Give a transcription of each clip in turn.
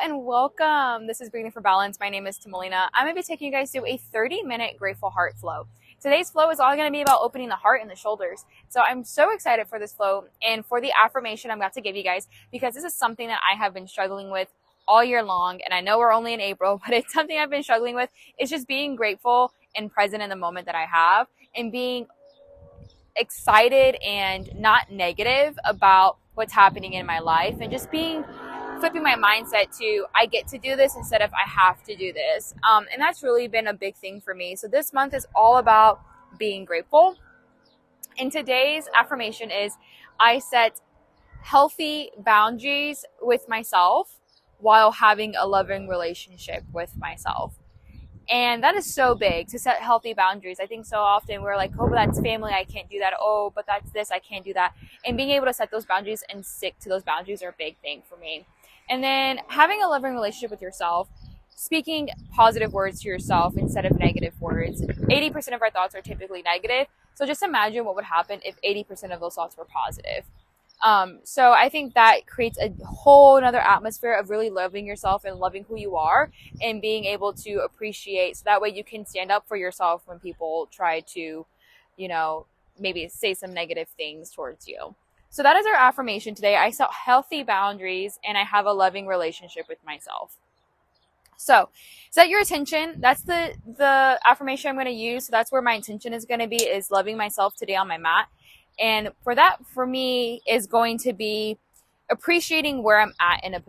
and welcome. This is Breathing for Balance. My name is Tamalina. I'm going to be taking you guys through a 30-minute grateful heart flow. Today's flow is all going to be about opening the heart and the shoulders. So I'm so excited for this flow and for the affirmation I'm about to give you guys, because this is something that I have been struggling with all year long. And I know we're only in April, but it's something I've been struggling with. It's just being grateful and present in the moment that I have, and being excited and not negative about what's happening in my life, and just flipping my mindset to I get to do this instead of I have to do this. And that's really been a big thing for me. So this month is all about being grateful. And today's affirmation is I set healthy boundaries with myself while having a loving relationship with myself. And that is so big, to set healthy boundaries. I think so often we're like, oh, but that's family, I can't do that. Oh, but that's this, I can't do that. And being able to set those boundaries and stick to those boundaries are a big thing for me. And then having a loving relationship with yourself, speaking positive words to yourself instead of negative words. 80% of our thoughts are typically negative. So just imagine what would happen if 80% of those thoughts were positive. So I think that creates a whole another atmosphere of really loving yourself and loving who you are, and being able to appreciate, so that way you can stand up for yourself when people try to, maybe say some negative things towards you. So that is our affirmation today. I set healthy boundaries and I have a loving relationship with myself. So set your intention. That's the affirmation I'm going to use. So that's where my intention is going to be, is loving myself today on my mat. And for that, for me, is going to be appreciating where I'm at in a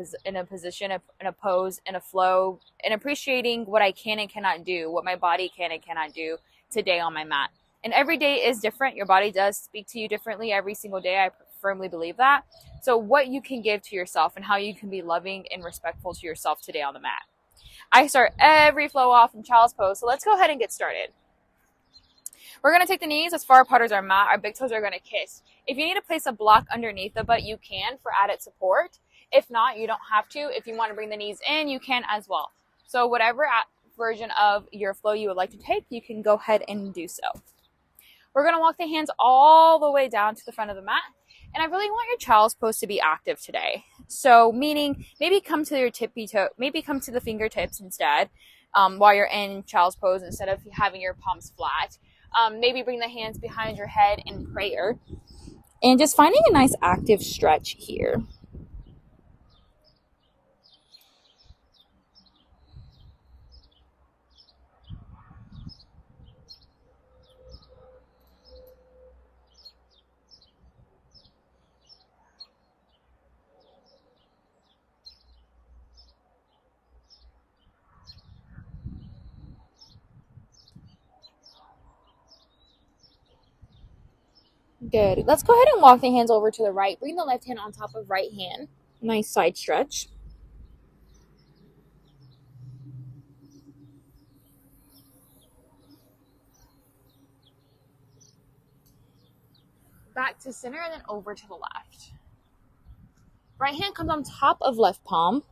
position, in a pose, in a flow, and appreciating what I can and cannot do, what my body can and cannot do today on my mat. And every day is different. Your body does speak to you differently every single day. I firmly believe that. So what you can give to yourself and how you can be loving and respectful to yourself today on the mat. I start every flow off in child's pose. So let's go ahead and get started. We're going to take the knees as far apart as our mat. Our big toes are going to kiss. If you need to place a block underneath the butt, you can, for added support. If not, you don't have to. If you want to bring the knees in, you can as well. So whatever version of your flow you would like to take, you can go ahead and do so. We're going to walk the hands all the way down to the front of the mat. And I really want your child's pose to be active today. So meaning maybe come to your tippy toe, maybe come to the fingertips instead, while you're in child's pose, instead of having your palms flat. Maybe bring the hands behind your head in prayer, and just finding a nice active stretch here. Good. Let's go ahead and walk the hands over to the right. Bring the left hand on top of right hand. Nice side stretch. Back to center and then over to the left. Right hand comes on top of left palm.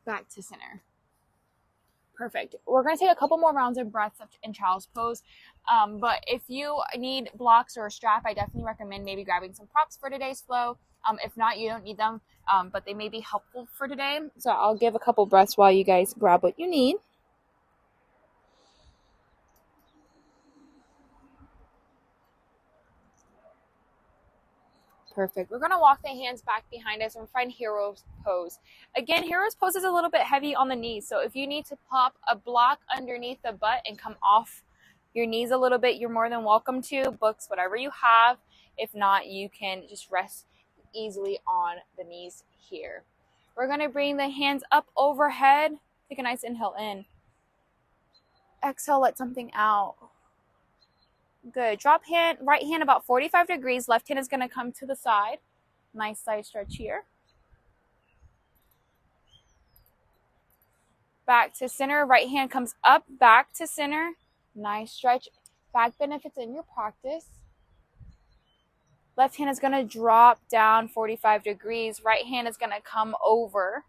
Back to center. Perfect. We're going to take a couple more rounds of breaths in child's pose. But if you need blocks or a strap, I definitely recommend maybe grabbing some props for today's flow. If not, you don't need them, but they may be helpful for today. So I'll give a couple breaths while you guys grab what you need. Perfect. We're going to walk the hands back behind us and find hero's pose. Again, hero's pose is a little bit heavy on the knees. So if you need to pop a block underneath the butt and come off your knees a little bit, you're more than welcome to. Books, whatever you have. If not, you can just rest easily on the knees here. We're going to bring the hands up overhead. Take a nice inhale in. Exhale, let something out. Good. Drop right hand about 45 degrees. Left hand is going to come to the side. Nice side stretch here. Back to center. Right hand comes up, back to center. Nice stretch. Back benefits in your practice. Left hand is going to drop down 45 degrees. Right hand is going to come over.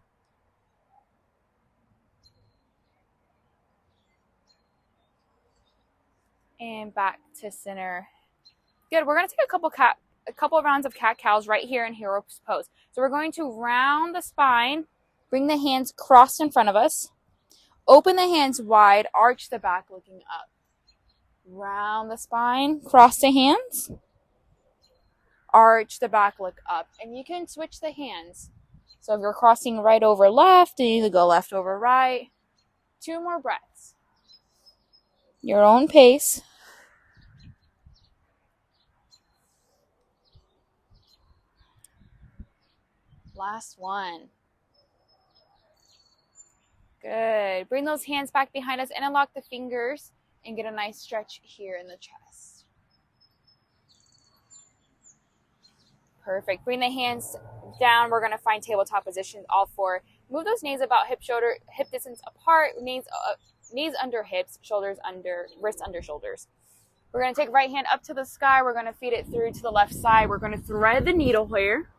And back to center. Good. We're going to take a couple rounds of cat-cows right here in hero pose. So we're going to round the spine, bring the hands crossed in front of us, open the hands wide, arch the back looking up. Round the spine, cross the hands, arch the back, look up. And you can switch the hands. So if you're crossing right over left, you either go left over right. 2 more breaths. Your own pace. Last one. Good. Bring those hands back behind us, interlock the fingers, and get a nice stretch here in the chest. Perfect. Bring the hands down. We're going to find tabletop position, all 4. Move those knees about hip distance apart, knees under hips, shoulders under, wrists under shoulders. We're going to take right hand up to the sky. We're going to feed it through to the left side. We're going to thread the needle here.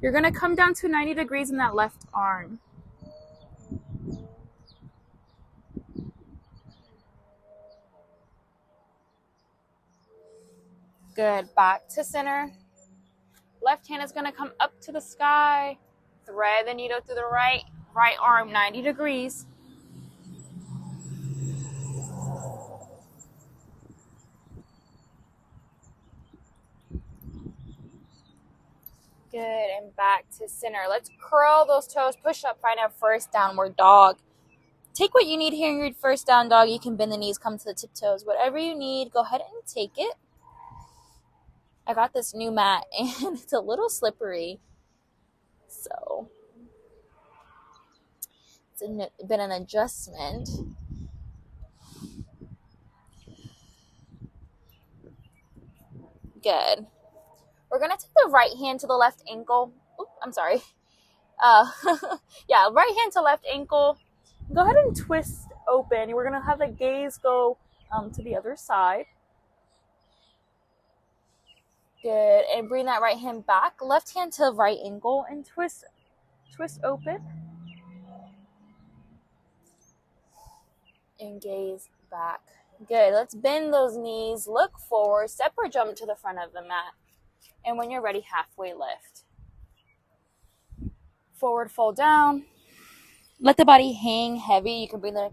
You're going to come down to 90 degrees in that left arm. Good. Back to center. Left hand is going to come up to the sky. Thread the needle through the right arm, 90 degrees. Good, and back to center. Let's curl those toes, push up, find our first downward dog. Take what you need here in your first down dog. You can bend the knees, come to the tiptoes. Whatever you need, go ahead and take it. I got this new mat, and it's a little slippery. So, it's been an adjustment. Good. We're going to take the right hand to the left ankle. Oops, I'm sorry. Yeah, right hand to left ankle. Go ahead and twist open. We're going to have the gaze go to the other side. Good. And bring that right hand back. Left hand to right ankle and twist open. And gaze back. Good. Let's bend those knees. Look forward. Step or jump to the front of the mat. And when you're ready, halfway lift. Forward fold down. Let the body hang heavy. You can bring the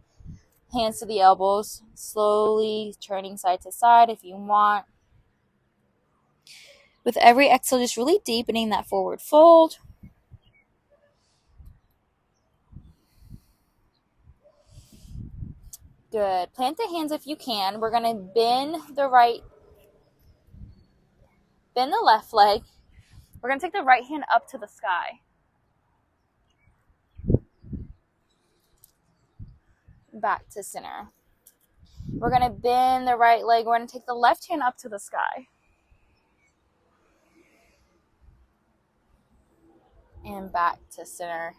hands to the elbows. Slowly turning side to side if you want. With every exhale, just really deepening that forward fold. Good. Plant the hands if you can. We're going to bend the left leg. We're going to take the right hand up to the sky. Back to center. We're going to bend the right leg. We're going to take the left hand up to the sky. And back to center.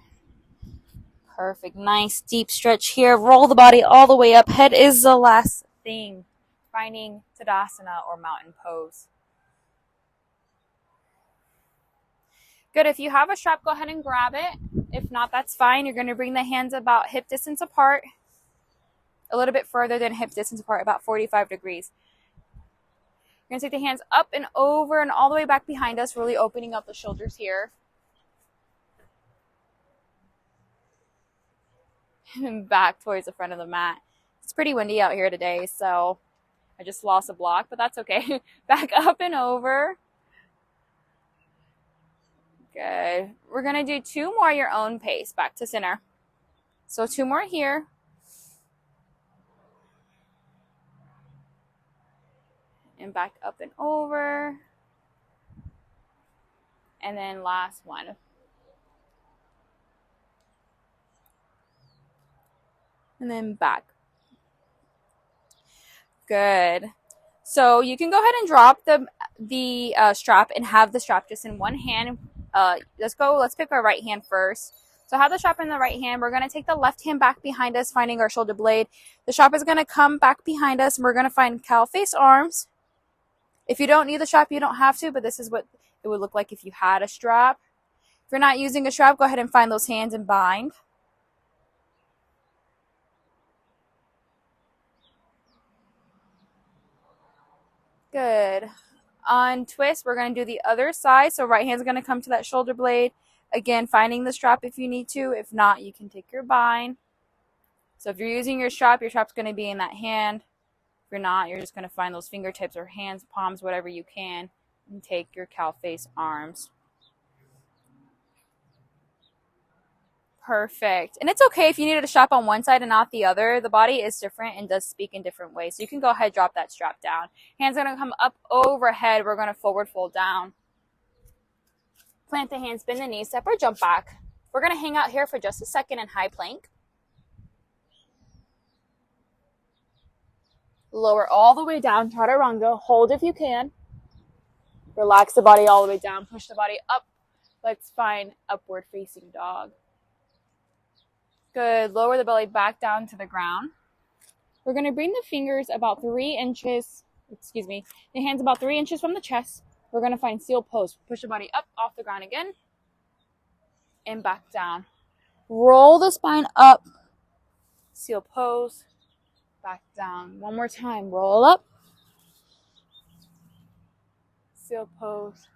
Perfect. Nice deep stretch here. Roll the body all the way up. Head is the last thing. Finding Tadasana or mountain pose. Good. If you have a strap, go ahead and grab it. If not, that's fine. You're going to bring the hands about hip distance apart. A little bit further than hip distance apart, about 45 degrees. You're going to take the hands up and over and all the way back behind us, really opening up the shoulders here. And back towards the front of the mat. It's pretty windy out here today, so I just lost a block, but that's okay. Back up and over. Good. We're going to do 2 more your own pace, back to center. So 2 more here. And back up and over. And then last one. And then back. Good. So you can go ahead and drop the strap and have the strap just in one hand. Let's pick our right hand first. So have the strap in the right hand. We're going to take the left hand back behind us, finding our shoulder blade. The strap is going to come back behind us, and we're going to find cow face arms. If you don't need the strap, you don't have to, but this is what it would look like if you had a strap. If you're not using a strap, go ahead and find those hands and bind. Good. On twist, we're going to do the other side. So right hand's going to come to that shoulder blade. Again, finding the strap if you need to. If not, you can take your bind. So if you're using your strap's going to be in that hand. If you're not, you're just going to find those fingertips or hands, palms, whatever you can, and take your cow face arms. Perfect. And it's okay if you needed a strap on one side and not the other. The body is different and does speak in different ways. So you can go ahead, drop that strap down. Hands are going to come up overhead. We're going to forward fold down. Plant the hands, bend the knees, step or jump back. We're going to hang out here for just a second in high plank. Lower all the way down, chaturanga. Hold if you can. Relax the body all the way down. Push the body up. Let's find upward facing dog. Good. Lower the belly back down to the ground. We're going to bring the fingers about 3 inches, the hands about 3 inches from the chest. We're going to find seal pose. Push the body up off the ground again. And back down. Roll the spine up. Seal pose. Back down. One more time. Roll up. Seal pose.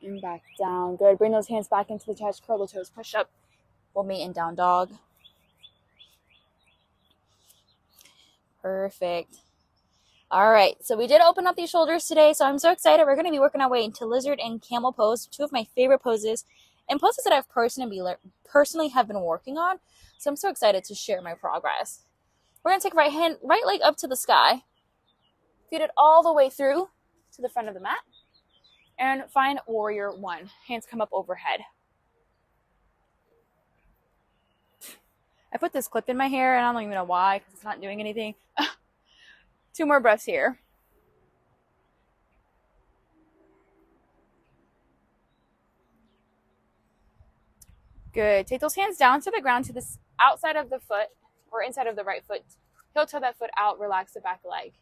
And back down. Good. Bring those hands back into the chest. Curl the toes. Push up. We'll meet in down dog. Perfect. All right, so we did open up these shoulders today, so I'm so excited. We're going to be working our way into lizard and camel pose, two of my favorite poses, and poses that I've personally have been working on. So I'm so excited to share my progress. We're going to take right leg up to the sky, feed it all the way through to the front of the mat, and find warrior one. Hands come up overhead. I put this clip in my hair, and I don't even know why, because it's not doing anything. 2 more breaths here. Good. Take those hands down to the ground to the outside of the foot or inside of the right foot. Heel toe that foot out. Relax the back leg.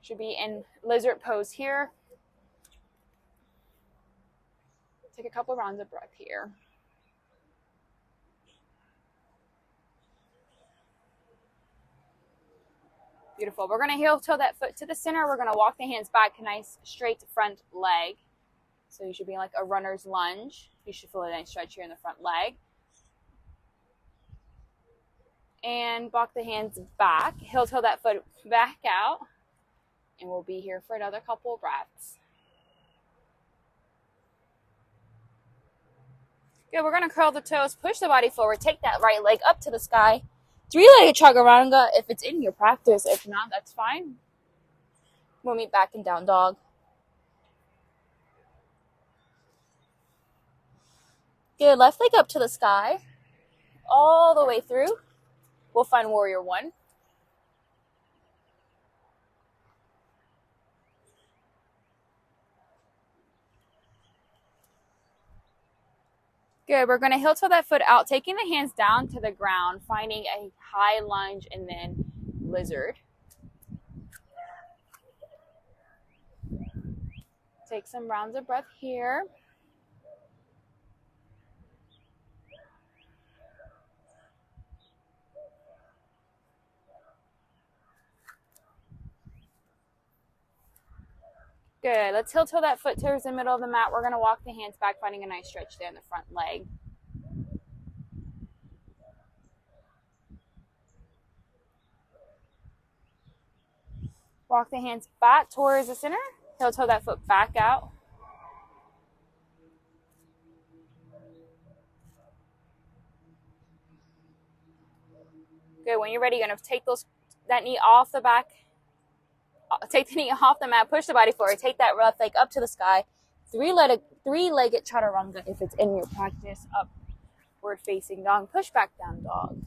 Should be in lizard pose here. Take a couple rounds of breath here. Beautiful. We're going to heel toe that foot to the center. We're going to walk the hands back, nice straight front leg. So you should be like a runner's lunge. You should feel a nice stretch here in the front leg. And walk the hands back. Heel toe that foot back out. And we'll be here for another couple of breaths. Good. We're going to curl the toes, push the body forward, take that right leg up to the sky. 3-legged chaturanga if it's in your practice. If not, that's fine. We'll meet back in down dog. Good. Left leg up to the sky. All the way through. We'll find warrior one. Good. We're going to heel toe that foot out, taking the hands down to the ground, finding a high lunge and then lizard. Take some rounds of breath here. Good. Let's heel toe that foot towards the middle of the mat. We're going to walk the hands back, finding a nice stretch there in the front leg. Walk the hands back towards the center. Heel toe that foot back out. Good. When you're ready, you're going to take that knee off the back. Take the knee off the mat, push the body forward, take that left leg up to the sky. Three-legged chaturanga if it's in your practice. Upward facing dog, push back down dog.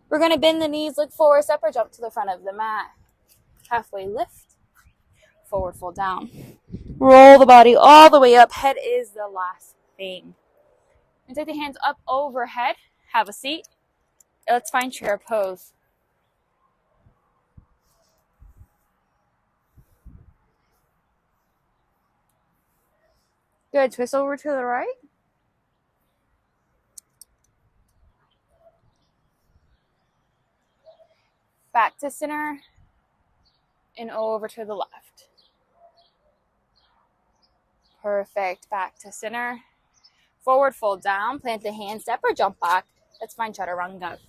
We're going to bend the knees, look forward, step or jump to the front of the mat. Halfway lift, forward fold down. Roll the body all the way up. Head is the last thing. And take the hands up overhead. Have a seat. Let's find chair pose. Good. Twist over to the right. Back to center. and over to the left. Perfect. Back to center. Forward fold down, plant the hand, step or jump back. Let's find chaturanga.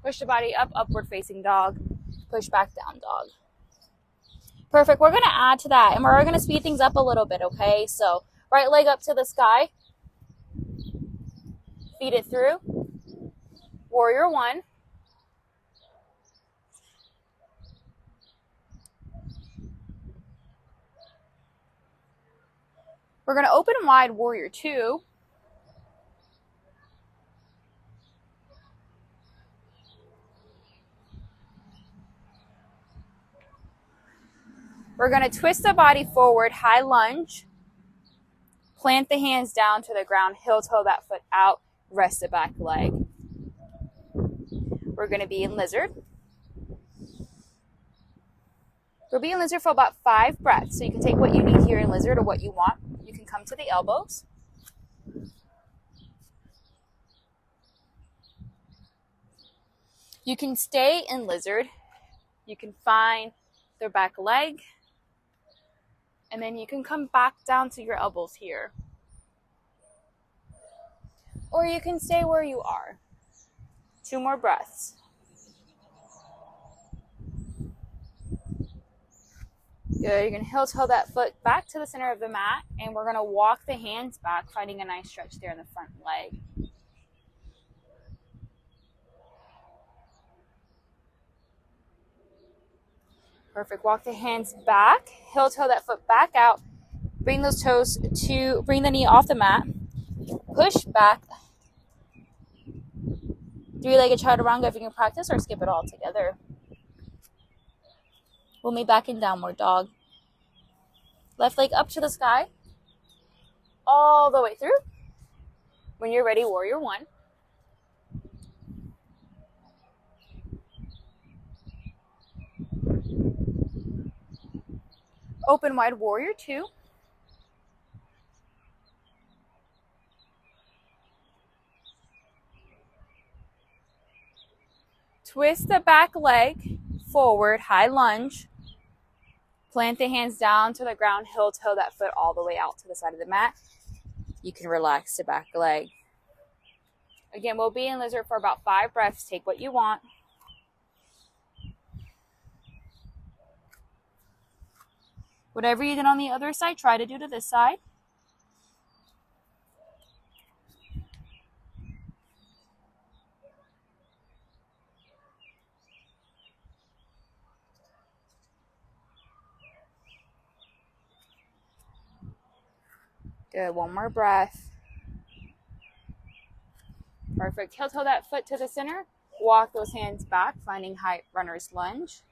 Push the body up, upward facing dog. Push back down dog. Perfect. We're going to add to that and we're going to speed things up a little bit, okay? So right leg up to the sky. Feed it through. Warrior one. We're going to open wide warrior two. We're going to twist the body forward, high lunge. Plant the hands down to the ground, heel toe that foot out, rest the back leg. We're going to be in lizard. We'll be in lizard for about 5 breaths. So you can take what you need here in lizard or what you want. You can come to the elbows. You can stay in lizard. You can find their back leg. And then you can come back down to your elbows here. Or you can stay where you are. 2 more breaths. Good. You're going to heel toe that foot back to the center of the mat. And we're going to walk the hands back, finding a nice stretch there in the front leg. Perfect. Walk the hands back. Heel toe that foot back out. Bring those toes to, bring the knee off the mat. Push back. 3-legged chaturanga if you can practice, or skip it all together. We'll meet back in downward dog. Left leg up to the sky. All the way through. When you're ready, warrior one. Open wide warrior two. Twist the back leg forward, high lunge. Plant the hands down to the ground, heel toe that foot all the way out to the side of the mat. You can relax the back leg. Again, we'll be in lizard for about 5 breaths. Take what you want. Whatever you did on the other side, try to do to this side. Good. 1 more breath. Perfect. Heel toe that foot to the center. Walk those hands back, finding high runner's lunge.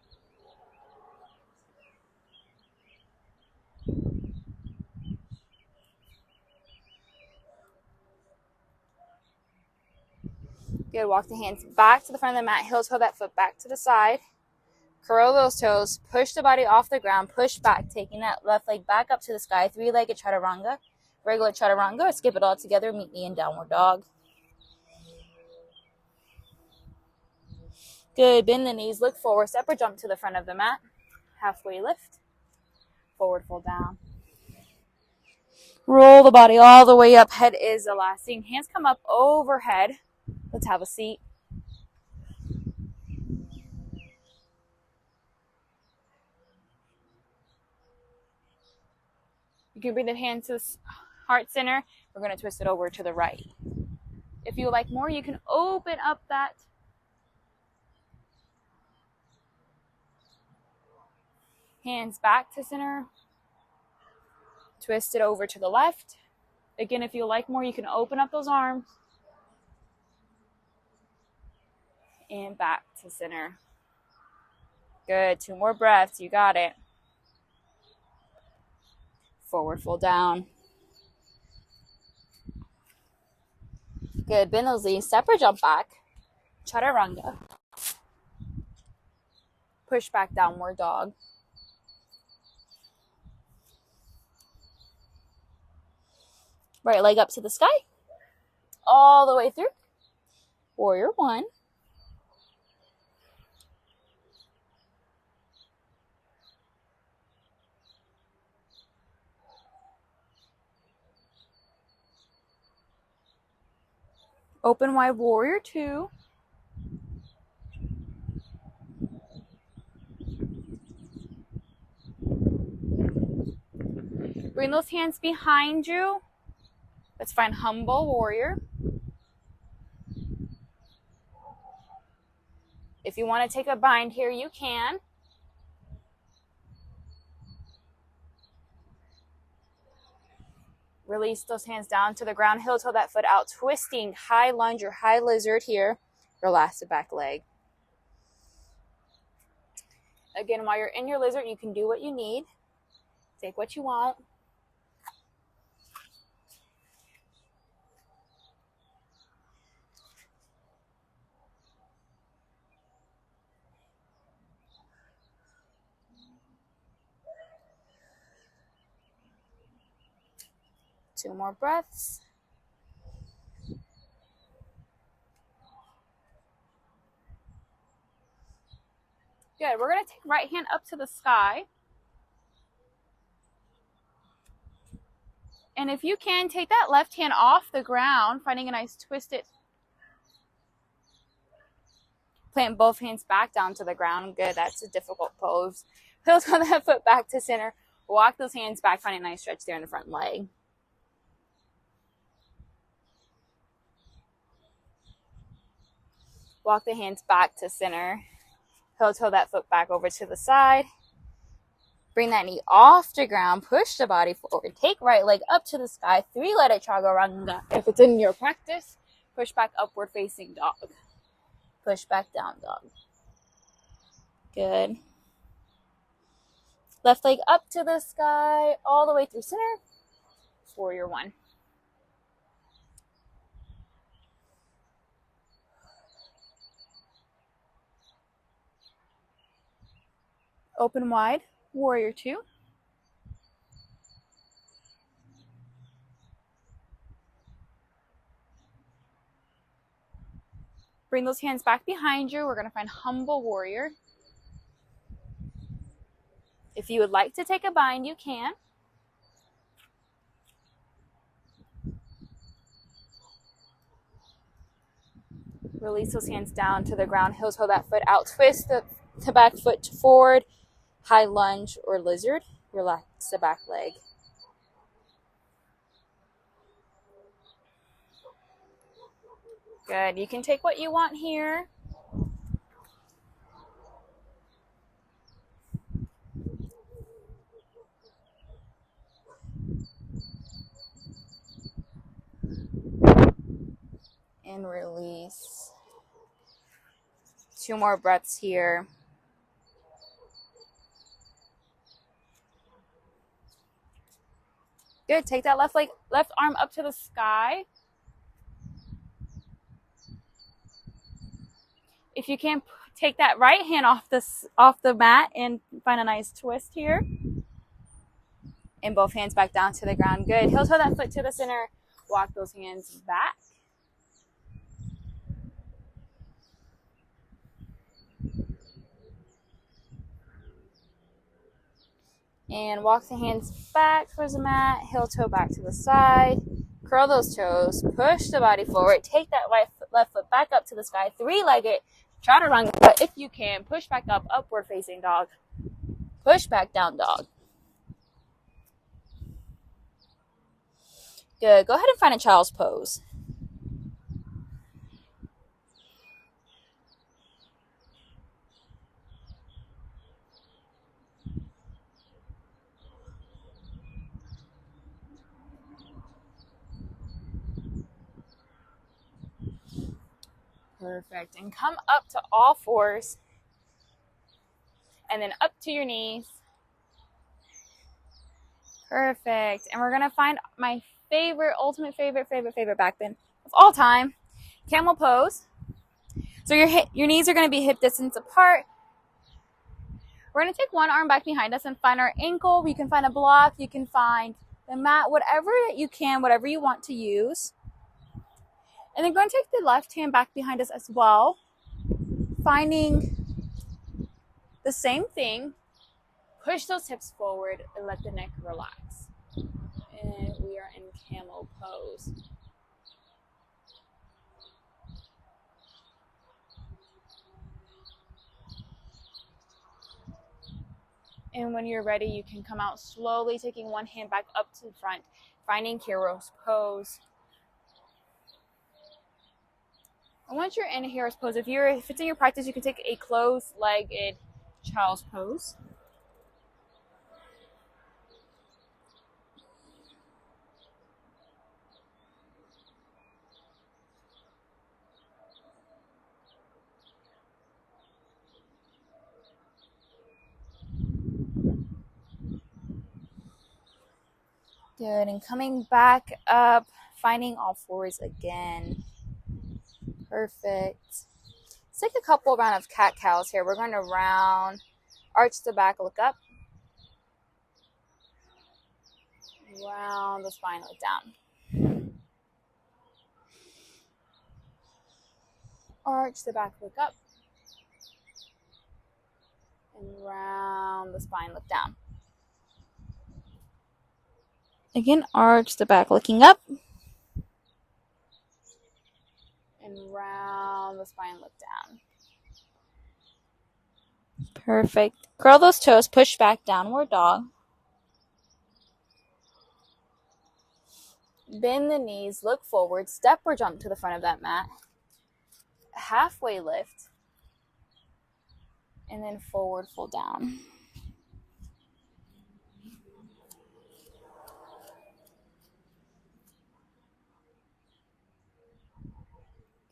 Good. Walk the hands back to the front of the mat. Heel toe that foot back to the side. Curl those toes. Push the body off the ground. Push back, taking that left leg back up to the sky. 3-legged chaturanga. Regular chaturanga, or skip it all together. Meet me in downward dog. Good. Bend the knees. Look forward. Step or jump to the front of the mat. Halfway lift. Forward fold down. Roll the body all the way up. Head is the last thing. Hands come up overhead. Let's have a seat. You can bring the hands to the heart center. We're going to twist it over to the right. If you like more, you can open up that hands back to center. Twist it over to the left. Again, if you like more, you can open up those arms. And back to center. Good. 2 more breaths. You got it. Forward fold down. Good. Bend those knees. Step or jump back. Chaturanga. Push back, downward dog. Right leg up to the sky. All the way through. Warrior one. Open wide, warrior two. Bring those hands behind you. Let's find humble warrior. If you want to take a bind here, you can. Release those hands down to the ground. Heel toe that foot out. Twisting high lunge or high lizard here. Relax the back leg. Again, while you're in your lizard, you can do what you need. Take what you want. Two more breaths. Good. We're going to take right hand up to the sky. And if you can, take that left hand off the ground, finding a nice twisted. Plant both hands back down to the ground. Good. That's a difficult pose. Heel toe that foot back to center. Walk those hands back, find a nice stretch there in the front leg. Walk the hands back to center. Heel toe that foot back over to the side. Bring that knee off the ground. Push the body forward. Take right leg up to the sky. Three-legged chaturanga. If it's in your practice, push back upward facing dog. Push back down dog. Good. Left leg up to the sky, all the way through center. Warrior one. Open wide, warrior two. Bring those hands back behind you. We're going to find humble warrior. If you would like to take a bind, you can. Release those hands down to the ground. Heel toe that foot out. Twist the back foot forward. High lunge or lizard. Relax the back leg. Good. You can take what you want here. And release. Two more breaths here. Good. Take that left arm up to the sky. If you can, take that right hand off the mat and find a nice twist here. And both hands back down to the ground. Good. Heel toe that foot to the center. Walk those hands back. And walk the hands back towards the mat. Heel toe back to the side. Curl those toes. Push the body forward. Take that left foot back up to the sky. Three-legged chaturanga. But if you can, push back up, upward facing dog. Push back down dog. Good. Go ahead and find a child's pose. Perfect. And come up to all fours. And then up to your knees. Perfect. And we're going to find my ultimate favorite back bend of all time. Camel pose. So your knees are going to be hip distance apart. We're going to take one arm back behind us and find our ankle. You can find a block. You can find the mat, whatever you can, whatever you want to use. And then go and take the left hand back behind us as well. Finding the same thing. Push those hips forward and let the neck relax. And we are in camel pose. And when you're ready, you can come out slowly, taking one hand back up to the front, finding Hero's Pose. And once you're in a Hero's Pose, if it's in your practice, you can take a closed-legged Child's Pose. Good, and coming back up, finding all fours again. Perfect. Let's take a couple round of cat-cows here. We're going to round, arch the back, look up. Round the spine, look down. Arch the back, look up. And round the spine, look down. Again, arch the back, looking up. And round the spine, look down. Perfect. Curl those toes, push back, downward dog. Bend the knees, look forward, step or jump to the front of that mat. Halfway lift. And then forward fold down.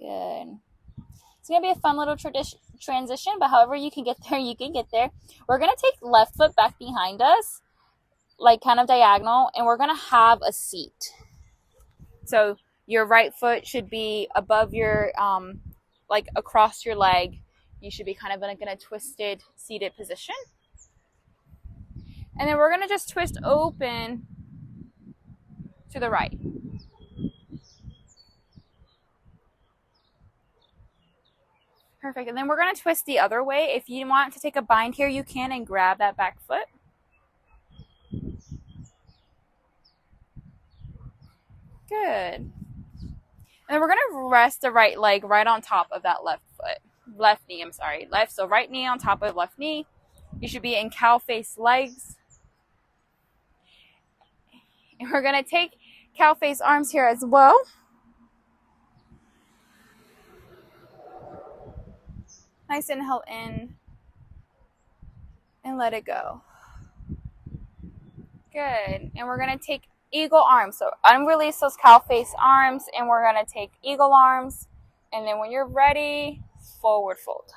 Good. It's going to be a fun little transition, but however you can get there, you can get there. We're going to take left foot back behind us, like kind of diagonal, and we're going to have a seat. So your right foot should be above your, like across your leg. You should be kind of in a twisted seated position. And then we're going to just twist open to the right. Perfect. And then we're going to twist the other way. If you want to take a bind here, you can, and grab that back foot. Good. And we're going to rest the right leg right on top of that left foot. Left knee, I'm sorry. So right knee on top of left knee. You should be in cow face legs. And we're going to take cow face arms here as well. Nice inhale in. And let it go. Good. And we're going to take eagle arms. So unrelease those cow face arms, and we're going to take eagle arms. And then when you're ready, forward fold.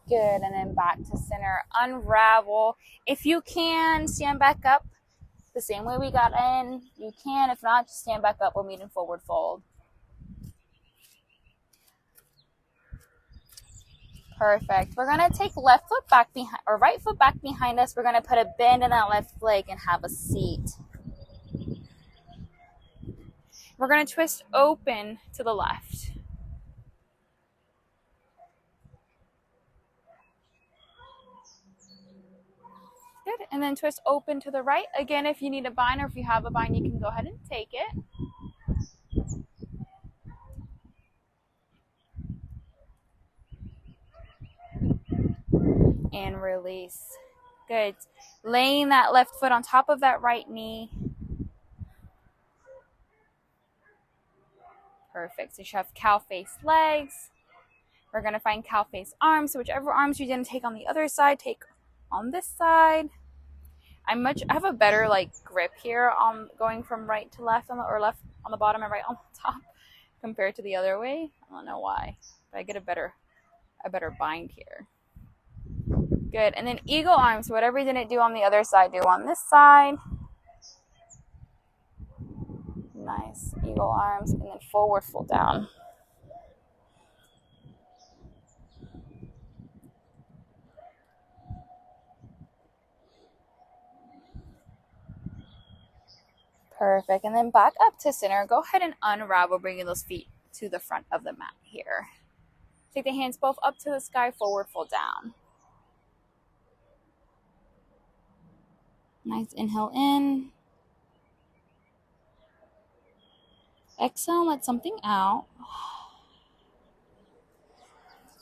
Good. And then back to center. Unravel. If you can, stand back up the same way we got in. You can. If not, just stand back up. We'll meet in forward fold. Perfect. We're going to take left foot back behind, or right foot back behind us. We're going to put a bend in that left leg and have a seat. We're going to twist open to the left. Good. And then twist open to the right. Again, if you need a bind, or if you have a bind, you can go ahead and take it. And release. Good. Laying that left foot on top of that right knee. Perfect. So you should have cow face legs. We're going to find cow face arms. So whichever arms you didn't take on the other side, take on this side. I have a better grip here on going from right to left or left on the bottom and right on the top compared to the other way. I don't know why, but I get a better bind here. Good. And then eagle arms. So whatever you didn't do on the other side, do on this side. Nice. Eagle arms, and then forward fold down. Perfect. And then back up to center. Go ahead and unravel, bringing those feet to the front of the mat here. Take the hands both up to the sky, forward fold down. Nice inhale in. Exhale and let something out.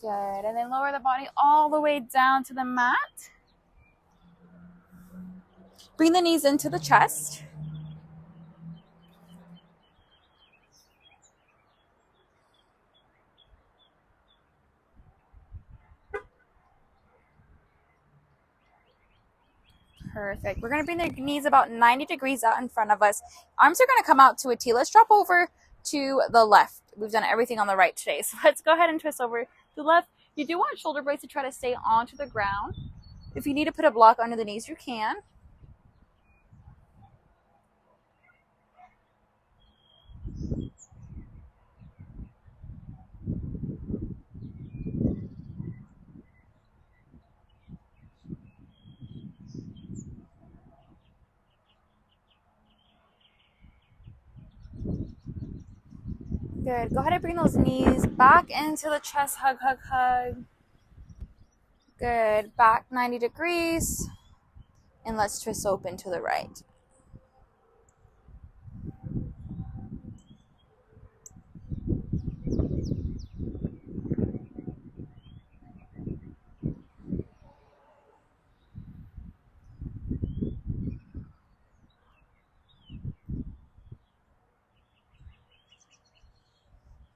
Good. And then lower the body all the way down to the mat. Bring the knees into the chest. Perfect. We're going to bring the knees about 90 degrees out in front of us. Arms are going to come out to a T. Let's drop over to the left. We've done everything on the right today. So let's go ahead and twist over to the left. You do want shoulder blades to try to stay onto the ground. If you need to put a block under the knees, you can. Good. Go ahead and bring those knees back into the chest. Hug, hug, hug. Good. Back 90 degrees. And let's twist open to the right.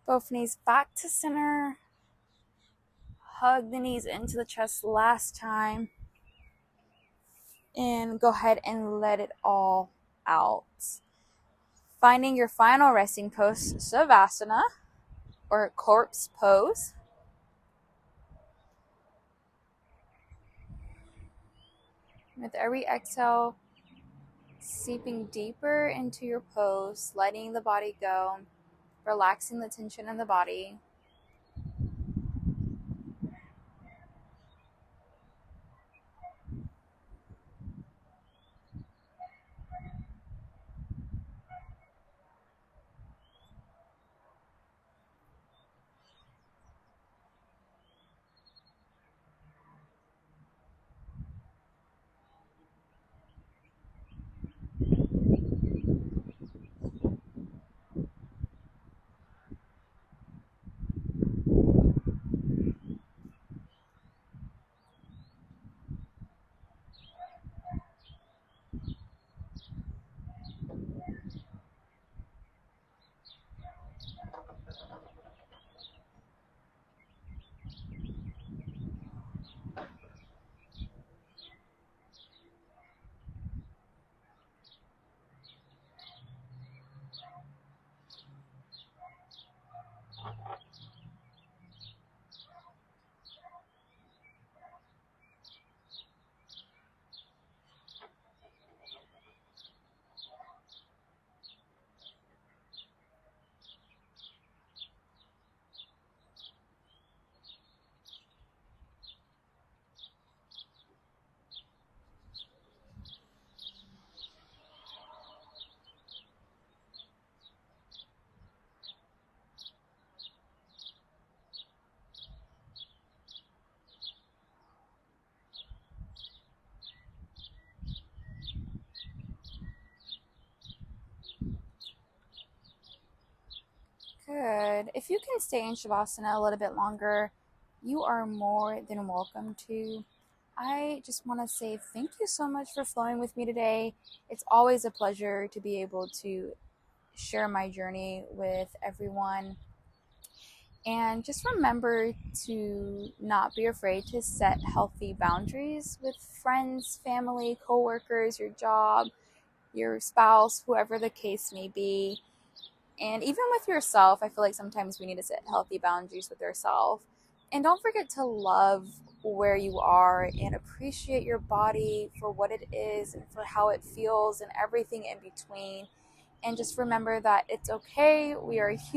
Both knees back to center. Hug the knees into the chest last time. And go ahead and let it all out. Finding your final resting pose, Savasana, or corpse pose. With every exhale, seeping deeper into your pose, letting the body go, relaxing the tension in the body. Good. If you can stay in Shavasana a little bit longer, you are more than welcome to. I just want to say thank you so much for flowing with me today. It's always a pleasure to be able to share my journey with everyone. And just remember to not be afraid to set healthy boundaries with friends, family, coworkers, your job, your spouse, whoever the case may be. And even with yourself, I feel like sometimes we need to set healthy boundaries with ourselves. And don't forget to love where you are and appreciate your body for what it is and for how it feels and everything in between. And just remember that it's okay. We are human.